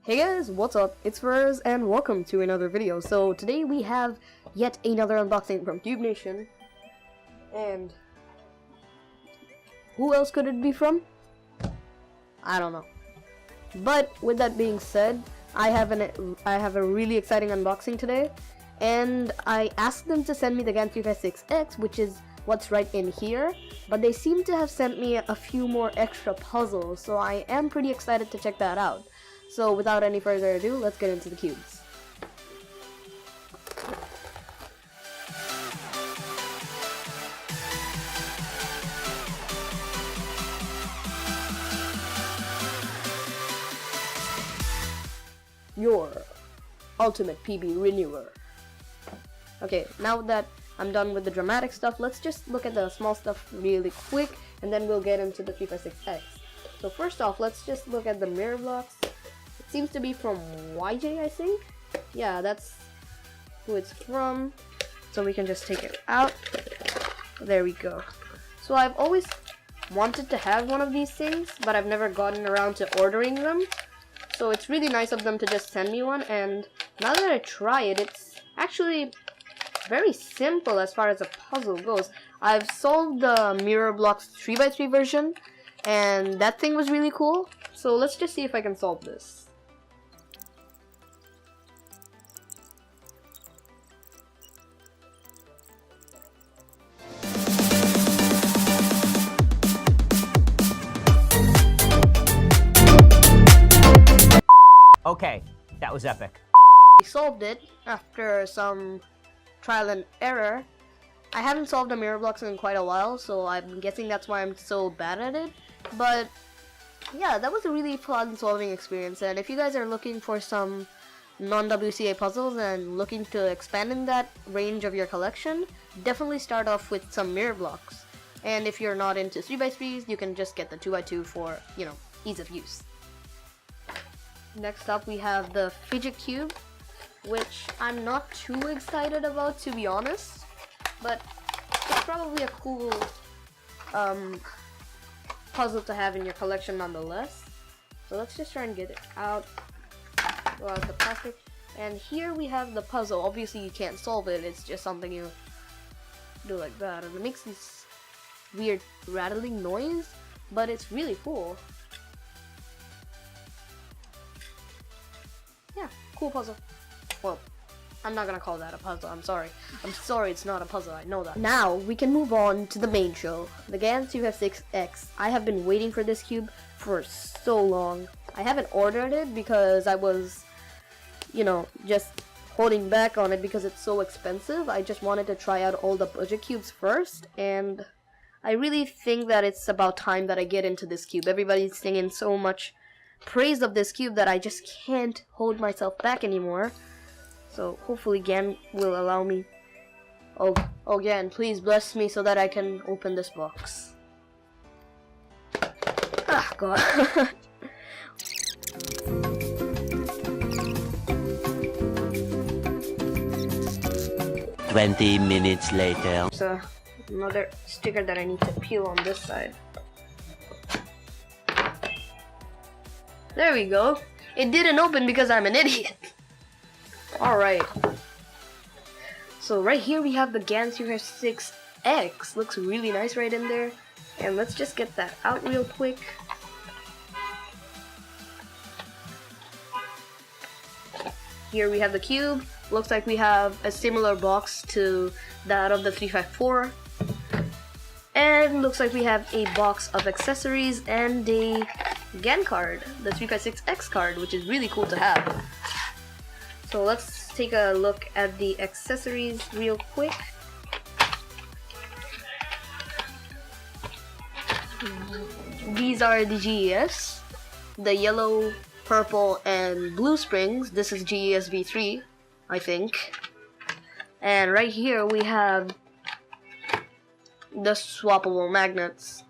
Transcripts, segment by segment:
Hey guys, what's up? It's Furs and welcome to another video. So today we have yet another unboxing from Cubenation. And who else could it be from? I don't know. But with that being said, I have a really exciting unboxing today. And I asked them to send me the GAN 356X, which is what's right in here, but they seem to have sent me a few more extra puzzles, so I am pretty excited to check that out. So without any further ado, let's get into the cubes. Your ultimate PB renewer. Okay, now that I'm done with the dramatic stuff, let's just look at the small stuff really quick, and then we'll get into the 356X. So first off, let's just look at the mirror blocks. It seems to be from YJ, I think. Yeah, that's who it's from. So we can just take it out. There we go. So I've always wanted to have one of these things, but I've never gotten around to ordering them. So it's really nice of them to just send me one, and now that I try it, it's actually very simple as far as a puzzle goes. I've solved the mirror blocks 3x3 version, and that thing was really cool. So let's just see if I can solve this. Okay, that was epic. I solved it after some trial and error. I haven't solved the mirror blocks in quite a while, so I'm guessing that's why I'm so bad at it. But yeah, that was a really fun solving experience, and if you guys are looking for some non-WCA puzzles and looking to expand in that range of your collection, definitely start off with some mirror blocks. And if you're not into 3x3s, you can just get the 2x2 for, ease of use. Next up, we have the Fidget Cube, which I'm not too excited about, to be honest, but it's probably a cool puzzle to have in your collection nonetheless. So let's just try and get it out, go out the plastic, and here we have the puzzle. Obviously you can't solve it, it's just something you do like that, and it makes this weird rattling noise, but it's really cool. Yeah, cool puzzle. Well, I'm not gonna call that a puzzle, I'm sorry. I'm sorry, it's not a puzzle, I know that. Now, we can move on to the main show, the GAN 356X. I have been waiting for this cube for so long. I haven't ordered it because I was, just holding back on it because it's so expensive. I just wanted to try out all the budget cubes first, and I really think that it's about time that I get into this cube. Everybody's singing so much praise of this cube that I just can't hold myself back anymore. So hopefully GAN will allow me. Oh GAN, please bless me so that I can open this box. Ah, God. 20 minutes later. So another sticker that I need to peel on this side. There we go. It didn't open because I'm an idiot. Alright. So right here we have the GAN 356X. Looks really nice right in there. And let's just get that out real quick. Here we have the cube. Looks like we have a similar box to that of the 354. And looks like we have a box of accessories and a GAN card, the 356X card, which is really cool to have. So let's take a look at the accessories real quick. These are the GES, the yellow, purple, and blue springs. This is GES V3, I think. And right here we have the swappable magnets.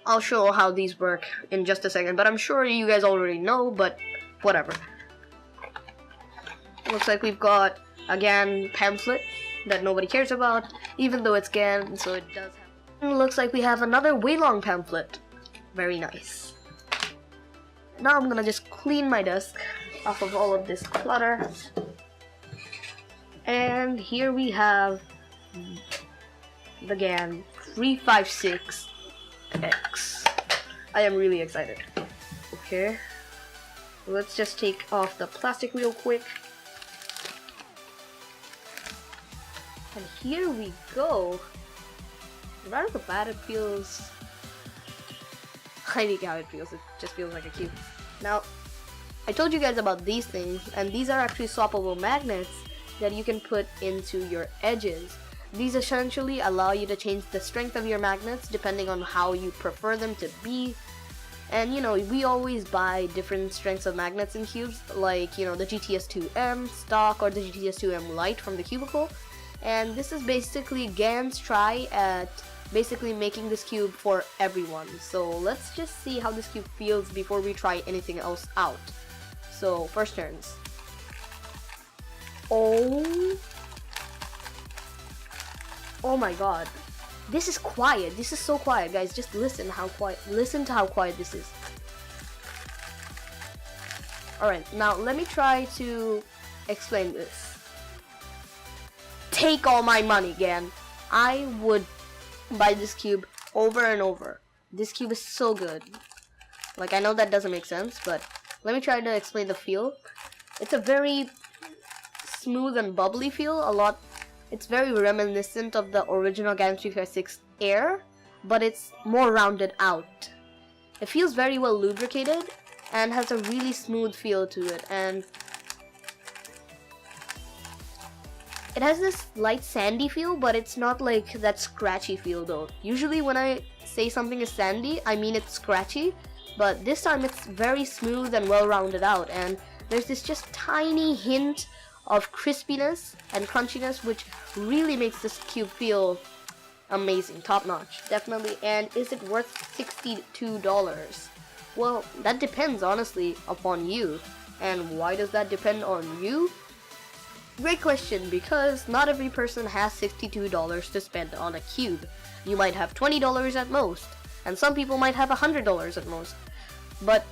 I'll show how these work in just a second, but I'm sure you guys already know, but whatever. Looks like we've got a GAN pamphlet that nobody cares about, even though it's GAN, so it does have. And looks like we have another way long pamphlet. Very nice. Now I'm gonna just clean my desk off of all of this clutter. And here we have the GAN 356X. I am really excited. Okay, let's just take off the plastic real quick. And here we go. Right off the bat, it feels... I think how it feels. It just feels like a cube. Now, I told you guys about these things, and these are actually swappable magnets that you can put into your edges. These essentially allow you to change the strength of your magnets depending on how you prefer them to be. And you know, we always buy different strengths of magnets in cubes, like, you know, the GTS2M stock or the GTS2M Lite from the cubicle. And this is basically GAN's try at basically making this cube for everyone. So let's just see how this cube feels before we try anything else out. So first turns. Oh my god. This is quiet. This is so quiet, guys. Just listen how quiet. Listen to how quiet this is. Alright, now let me try to explain this. Take all my money, GAN. I would buy this cube over and over. This cube is so good. Like, I know that doesn't make sense, but let me try to explain the feel. It's a very smooth and bubbly feel. It's very reminiscent of the original GAN 356 Air, but it's more rounded out. It feels very well lubricated and has a really smooth feel to it, and it has this light sandy feel, but it's not like that scratchy feel though. Usually when I say something is sandy, I mean it's scratchy, but this time it's very smooth and well rounded out, and there's this just tiny hint of crispiness and crunchiness, which really makes this cube feel amazing, top notch, definitely. And is it worth $62? Well, that depends honestly upon you. And why does that depend on you? Great question, because not every person has $62 to spend on a cube. You might have $20 at most, and some people might have $100 at most. But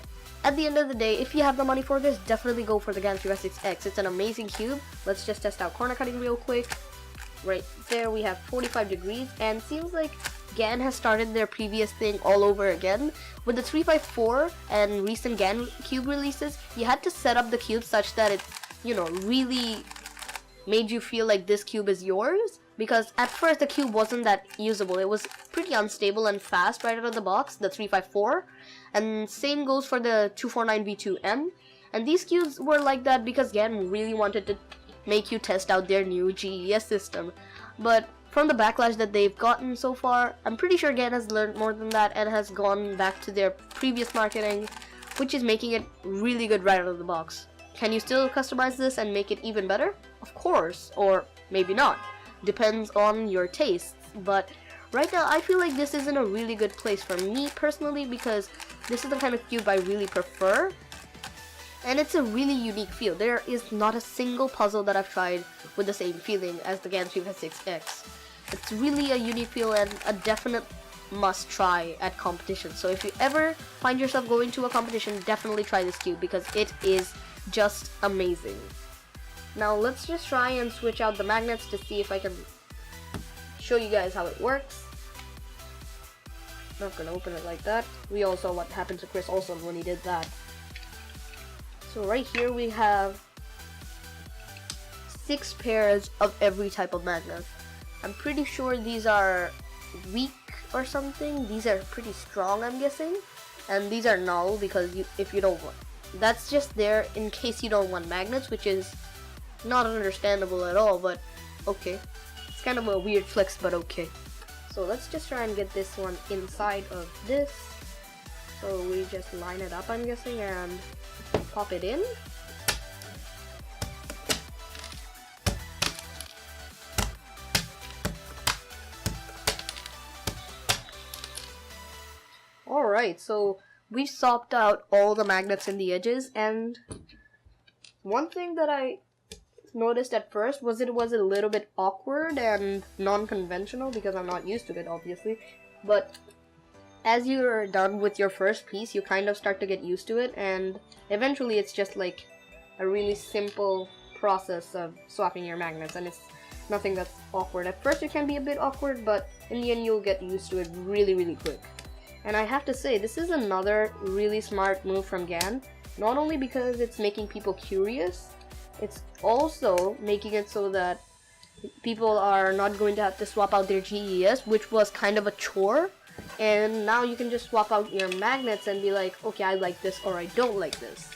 at the end of the day, if you have the money for this, definitely go for the GAN 356X. It's an amazing cube. Let's just test out corner cutting real quick. Right there we have 45 degrees, and seems like GAN has started their previous thing all over again. With the 354 and recent GAN cube releases, you had to set up the cube such that it, you know, really made you feel like this cube is yours. Because at first the cube wasn't that usable. It was pretty unstable and fast right out of the box, the 354. And same goes for the 249V2M. And these cubes were like that because GAN really wanted to make you test out their new GES system. But from the backlash that they've gotten so far, I'm pretty sure GAN has learned more than that and has gone back to their previous marketing, which is making it really good right out of the box. Can you still customize this and make it even better? Of course, or maybe not. Depends on your tastes. But right now I feel like this is in a really good place for me personally, because this is the kind of cube I really prefer, and it's a really unique feel. There is not a single puzzle that I've tried with the same feeling as the GAN 356X. It's really a unique feel and a definite must try at competition. So if you ever find yourself going to a competition, definitely try this cube because it is just amazing. Now let's just try and switch out the magnets to see if I can show you guys how it works. Not gonna open it like that. We all saw what happened to Chris Olsen when he did that. So right here we have 6 pairs of every type of magnet. I'm pretty sure these are weak or something. These are pretty strong, I'm guessing. And these are null because if you don't want, that's just there in case you don't want magnets, which is not understandable at all, but okay. It's kind of a weird flex, but okay. So let's just try and get this one inside of this. So we just line it up, I'm guessing, and pop it in. Alright, so we swapped out all the magnets in the edges, and one thing that I noticed at first was it was a little bit awkward and non-conventional because I'm not used to it, obviously. But as you're done with your first piece, you kind of start to get used to it, and eventually it's just like a really simple process of swapping your magnets, and it's nothing that's awkward. At first it can be a bit awkward, but in the end you'll get used to it really quick. And I have to say, this is another really smart move from GAN, not only because it's making people curious, it's also making it so that people are not going to have to swap out their GES, which was kind of a chore, and now you can just swap out your magnets and be like, okay, I like this or I don't like this.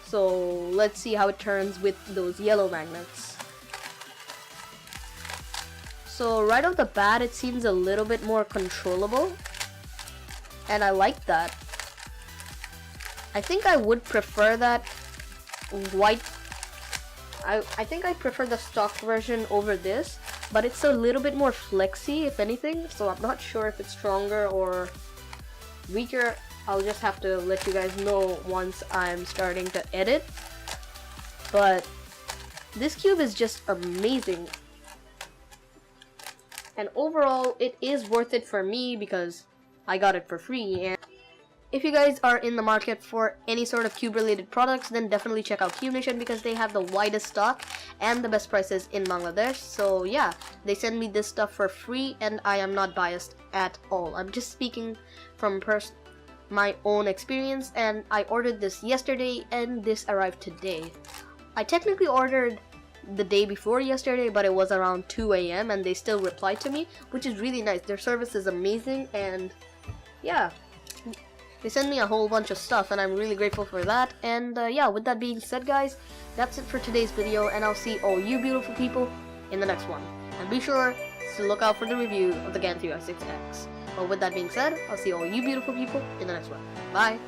So let's see how it turns with those yellow magnets. So right off the bat, it seems a little bit more controllable, and I like that. I think I would prefer that white. I think I prefer the stock version over this, but it's a little bit more flexy, if anything, so I'm not sure if it's stronger or weaker. I'll just have to let you guys know once I'm starting to edit. But this cube is just amazing. And overall, it is worth it for me because I got it for free. And if you guys are in the market for any sort of cube related products, then definitely check out Cubenation because they have the widest stock and the best prices in Bangladesh. So yeah, they send me this stuff for free and I am not biased at all. I'm just speaking from my own experience, and I ordered this yesterday and this arrived today. I technically ordered the day before yesterday, but it was around 2 AM and they still replied to me, which is really nice. Their service is amazing, and yeah, they send me a whole bunch of stuff and I'm really grateful for that. And yeah, with that being said, guys, that's it for today's video, and I'll see all you beautiful people in the next one. And be sure to look out for the review of the GAN 3i6X. But with that being said, I'll see all you beautiful people in the next one. Bye!